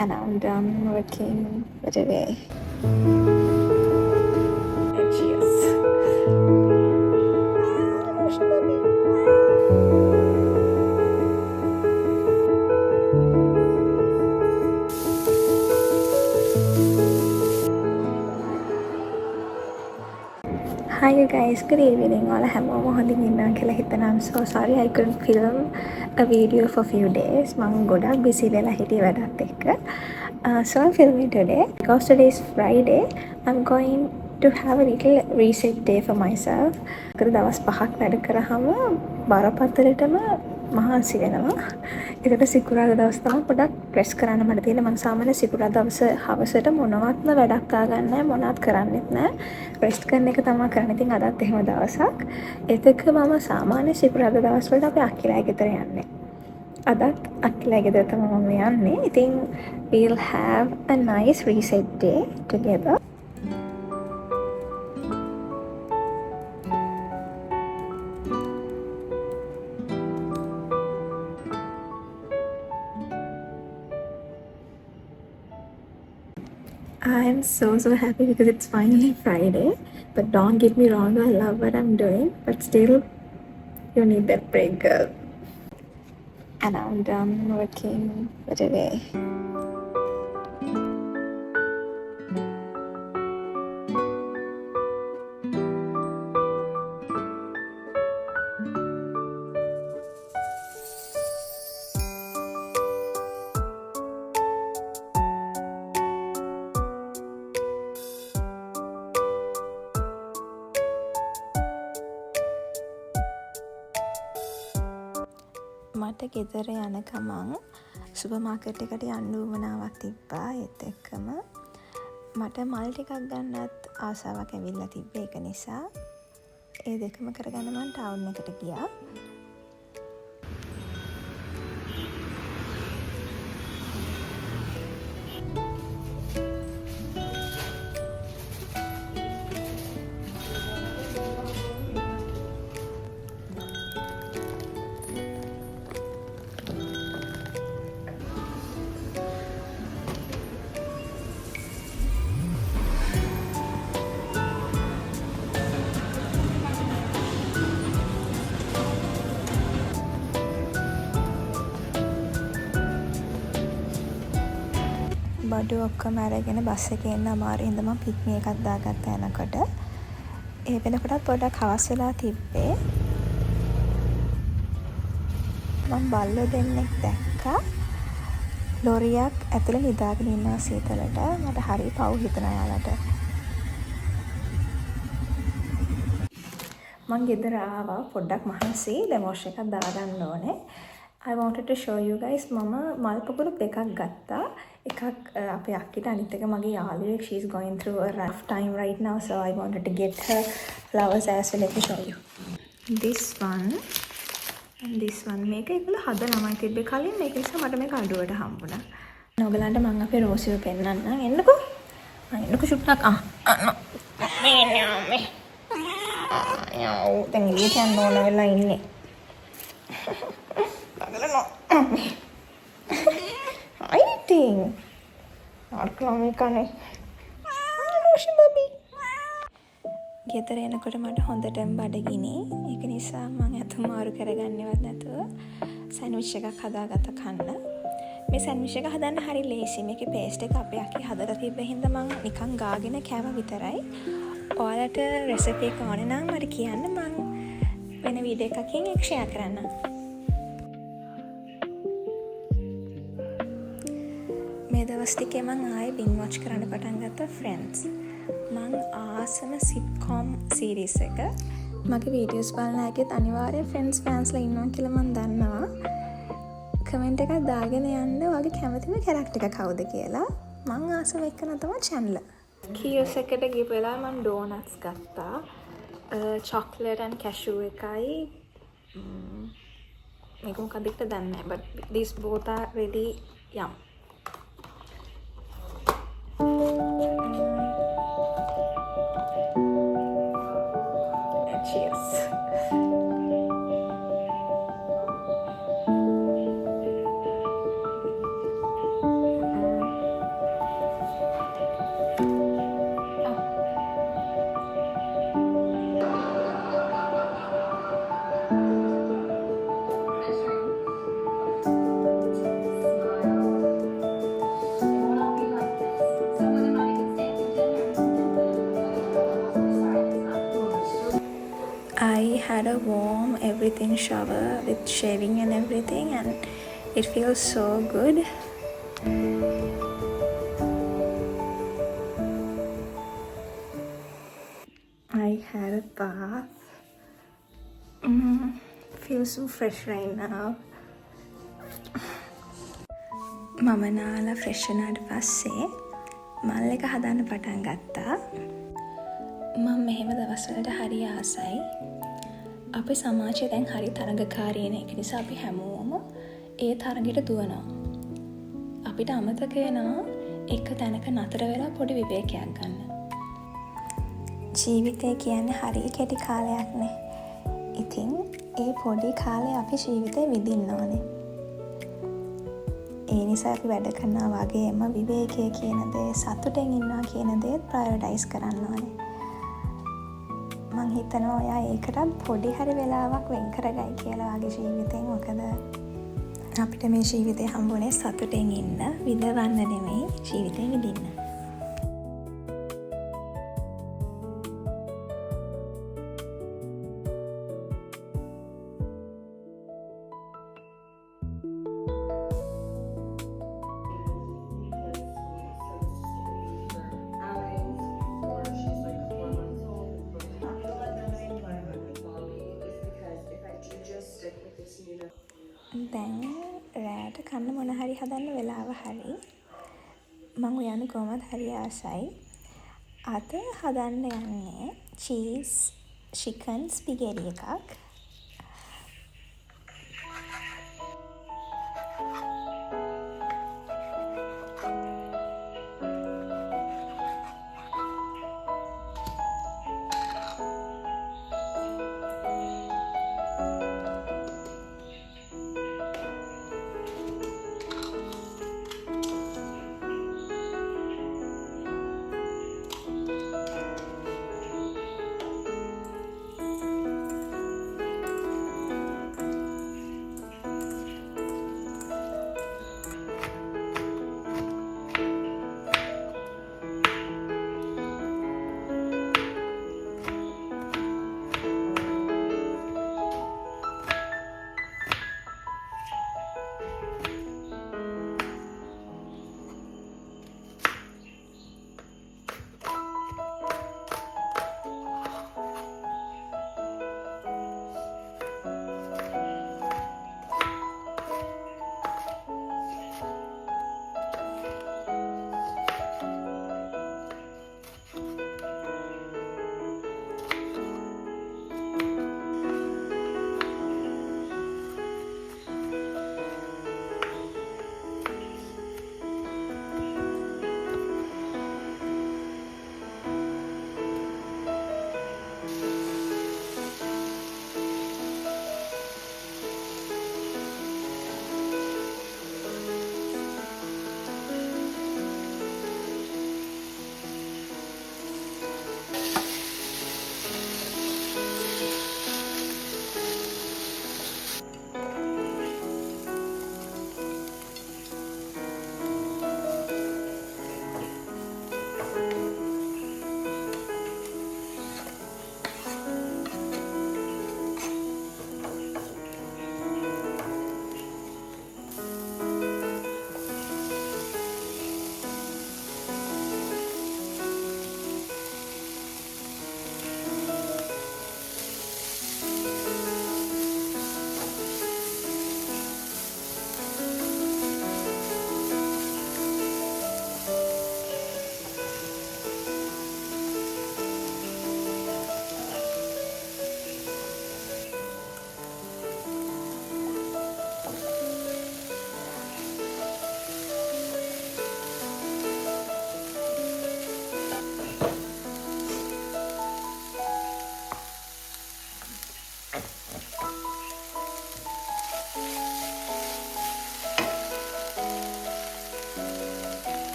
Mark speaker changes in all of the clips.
Speaker 1: and I'm done working for today. Cheers. Hi you guys, good evening. ඔයාලා හැමෝම හොඳින් ඉන්නවා කියලා හිතනවා. I'm so sorry I couldn't film a video for few days. මම ගොඩක් busy වෙලා හිටියේ වැඩත් එක්ක. So I'm filming today. Because today is Friday, I'm going to have a little reset day for myself. කර දවස් 5ක් වැඩ කරාම බරපතලටම මහන්සි වෙනවා. ඒකට සිකුරාදා දවස් තමයි පොඩක් රෙස්ට් කරන්න මට තියෙන. මම සාමාන්‍ය සිකුරාදා දවස හවසට මොනවත්ම වැඩක් දාගන්නේ නැහැ, මොනවත් කරන්නෙත් නැහැ. රෙස්ට් කරන එක තමයි කරන්නේ. ඉතින් අදත් එහෙම දවසක්. ඒතක මම සාමාන්‍ය සිකුරාදා දවස්වල අපි අක්කිලා ගෙදර යන්නේ. අදත් අක්කිලා ගෙදර තමයි මම යන්නේ. ඉතින් we'll have a nice reset day together. I'm so happy because it's finally Friday. But don't get me wrong, I love what I'm doing. But still, you need that break, girl. And I'm done working for today. මට ගෙදර යන ගමන් super market එකට යන්න උවමනාවක් තිබ්බා. ඒත් එක්කම මට මල් ටිකක් ගන්නත් ආසාවක් ඇවිල්ලා තිබ්බේ. ඒක නිසා ඒ දෙකම කරගන්න මම ටවුන් එකට ගියා. බඩු ඔක්කොම අරගෙන බස් එකේ එන්න අමාරු හින්දා මම පික්නි එකක් දාගත්තා යනකොට. ඒ වෙනකොටත් පොඩ්ඩක් හවස් වෙලා තිබ්බේ. මම බල්ලෝ දෙන්නෙක් දැක්කා. ලොරියක් ඇතුලේ නිදාගෙන ඉන්නවා සීතලට. මට හරි පව් හිතුණා යාලට. මං ගෙදර ආවා පොඩ්ඩක් මහන්සි ඩෙමෝස් එකක් දාගන්න ඕනේ. I wanted to show you guys මම මල් පොකුරු දෙකක් ගත්තා. එකක් අපේ අක්කිට, අනිත් එක මගේ යාළුවෙක්. She's going through a rough time right now, so I wanted to get her flowers as well. Let me show you. This one and this one. මේක ඒගොල්ලෝ හදනමයි තිබ්බේ කලින්. මේක නිසා මට මේක අඩුවට හම්බුණා. ඔයගලන්ට මම අපේ රෝසිව පෙන්නන්නම්. එන්නකෝ. එන්නකෝ චුට්ටක්. මේ දැන් එළියට යන්න ඕන වෙලා ඉන්නේ. Eating. ගෙදර එනකොට මට හොඳටම බඩගිනි. ඒක නිසා මම අත මාරු කරගන්නවත් නැතුව සෑන්ඩ්විච් එකක් හදාගත්ත කන්න. මේ සෑන්ඩ්විච් එක හදන්න හරි ලේසි. මේකේ පේස්ට් එක අපේ අක්කේ හදලා තිබ්බ හින්දා මම නිකන් ගාගෙන කෑවා විතරයි. ඔයාලට රෙසිපි එක ඕනේ නම් මට කියන්න, මම වෙන වීඩියෝ එකකින් ඒක ෂෙයා කරන්නම්. මේ දවස් ටිකේ මම ආයේ බින් වොච් කරන්න පටන් ගත්තා Friends. මම ආසම සිට්කොම් සීරීස් එක. මගේ වීඩියෝස් බලන අයගෙත් අනිවාර්යෙන් Friends ෆෑන්ස්ලා ඉන්නවා කියලා මම දන්නවා. කමෙන්ට් එකක් දාගෙන යන්න ඔයාගේ කැමතිම කැරක්ටර් එක කවුද කියලා. මම ආසම එක්කන තමයි Chandler. කීයස් එකට ගිහපු වෙලාව මම ඩෝනට්ස් ගත්තා. chocolate and cashew එකයි. මේක මොකක්ද කියලා දන්නේ නැහැ. But these both are really yum. Cheers. within shower with shaving and everything, and it feels so good. I had a bath. Feels so fresh right now. මම නාලා ෆ්‍රෙෂ් වුණාට පස්සේ මල් එක හදන්න පටන් ගත්තා. මම මෙහෙම දවස්වලට හරි ආසයි. අපේ සමාජය දැන් හරි තරඟකාරීන. ඒක නිසා අපි හැමෝම ඒ තරඟයට දුවනවා. අපිට අමතක වෙනවා එක තැනක නතර වෙලා පොඩි විවේකයක් ගන්න. ජීවිතය කියන්නේ හරි කෙටි කාලයක් නේ. ඉතින් ඒ පොඩි කාලේ අපි ජීවිතේ විඳින්න ඕනේ. ඒ නිසා අපි වැඩ කරනවා වගේම විවේකය කියන දේ, සතුටෙන් ඉන්නවා කියන දේත් ප්‍රයොරිටයිස් කරන්න ඕනේ. මං හිතනවා ඔයා ඒකටත් පොඩි හරි වෙලාවක් වෙන් කරගයි කියලා වගේ ජීවිතෙන්. මොකද අපිට මේ ජීවිතේ හම්බුනේ සතුටෙන් ඉන්න, විඳවන්න නෙමෙයි, ජීවිතේ විඳින්න. දැන් රෑට කන්න මොන හරි හදන්න වෙලාව හරි. මං උයන්න කොහොමත් හරි ආසයි. අද හදන්න යන්නේ චීස් චිකන් ස්පිගෙටි එකක්.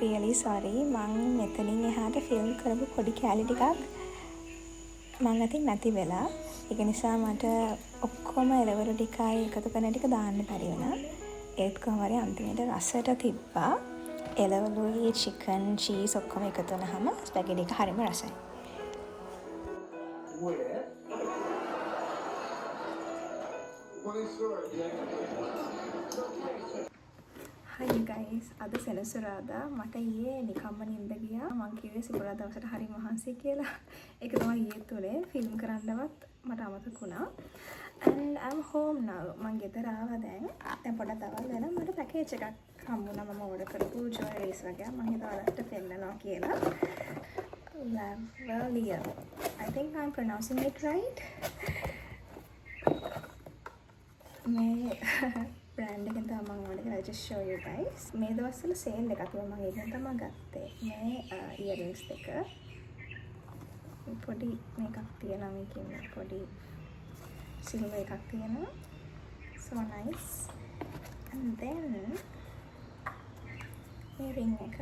Speaker 1: really sorry. මං මෙතනින් එහාට ෆිල්ම් කරපු පොඩි කෑලි ටිකක් මං අතින් නැති වෙලා. ඒක නිසා මට ඔක්කොම එළවලු ටිකයි එකතු කරන ටික දාන්න බැරි වුණා. ඒත් කොහොම හරි අන්තිමට රසට තිබ්බා. එළවලුයි චිකන් චීස් ඔක්කොම එකතු වුණාම ස්පැගෙටි එක හරිම රසයි. Hi guys, අද සෙනසුරාදා මට ඊයේ නිකම්ම නිින්ද ගියා. මං කිව්වේ සිකුරාදා දවසට හරි මහන්සි කියලා. ඒක තමයි ඊයේ තුනේ ෆිල්ම් කරන්නවත් මට අමතක වුණා. And I'm home now. මං ගෙදර ආවා දැන්. දැන් පොඩක් දවල් වෙලා මට පැකේජ් එකක් හම්බුණා. මම ඕඩර් කරපු ජුවලරිස් වගේ. මං හිතුවා ඔයාලට පෙන්නනවා කියලා. Lavalier. I think I'm pronouncing it right. මේ brand එකෙන් තමයි මම ඕනේ කියලා just show you guys. මේ දවස්වල sale එකක් තිබුණා මම ඒකෙන් තමයි ගත්තේ. මේ earrings දෙක. පොඩි මේකක් තියෙනවා මේකෙන් පොඩි silver එකක් තියෙනවා. So nice. And then මේ ring එක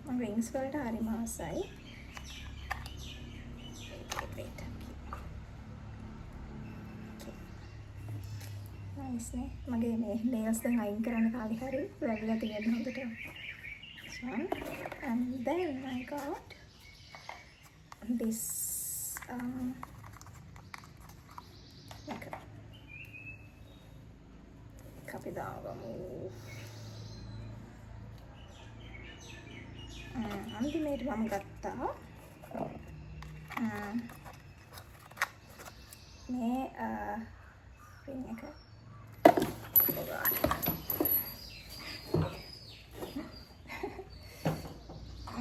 Speaker 1: මම rings වලට හරිම ආසයි. wait. nice නේ. මගේ මේ nails දැන් අයින් කරන්න කාලේ හරි වැවිලා තියෙන හොඳට. And then I got this makeup. Copy දාගමු. අන්තිමේට මම ගත්තා මේ ring එක. Oh God.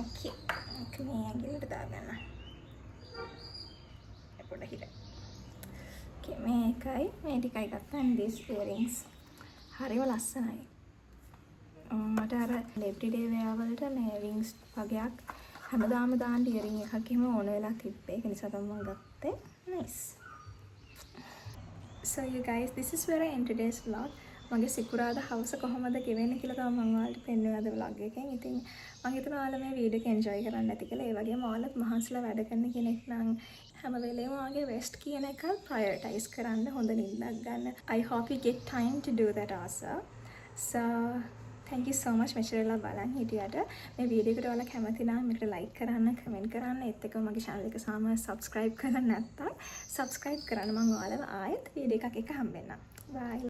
Speaker 1: Okay. මේ ඇඟිල්ලට දාගන්න. පොඩ හිර. Okay, මේකයි මේ ටිකයි ගත්තා. and these earrings. හරිම ලස්සනයි. මට අර everyday wear වලට මේ rings වගේක් හැමදාම දාන්න earring එකක් එහෙම ඕන වෙලා තිබ්බේ. ඒක නිසා තමයි මම ගත්තේ. Nice. So you guys, this is where I end today's vlog. මගේ සිකුරාදා හවස කොහොමද ගෙවෙන්නේ කියලා තමයි මම ඔයාලට පෙන්වුවා අද vlog එකෙන්. ඉතින් මම හිතනවා ඔයාලා මේ වීඩියෝ එක enjoy කරන්න ඇති කියලා. ඒ වගේම ඔයාලත් මහන්සිලා වැඩ කරන කෙනෙක් නම් හැම වෙලේම ඔයාගේ rest කියන එක prioritize කරන්න, හොඳ නිින්දක් ගන්න. I hope you get time to do that also. So thank you so much මෙච්චරලා බලන් හිටියට. මේ වීඩියෝ එකට ඔයාලා කැමති නම් මේකට like කරන්න, comment කරන්න, ඒත් එක්කම මගේ channel එක සාම subscribe කරන්න නැත්නම් subscribe කරන්න. මම ඔයාලව ආයෙත් වීඩියෝ එකක් එක හම්බෙන්නම්. Bye.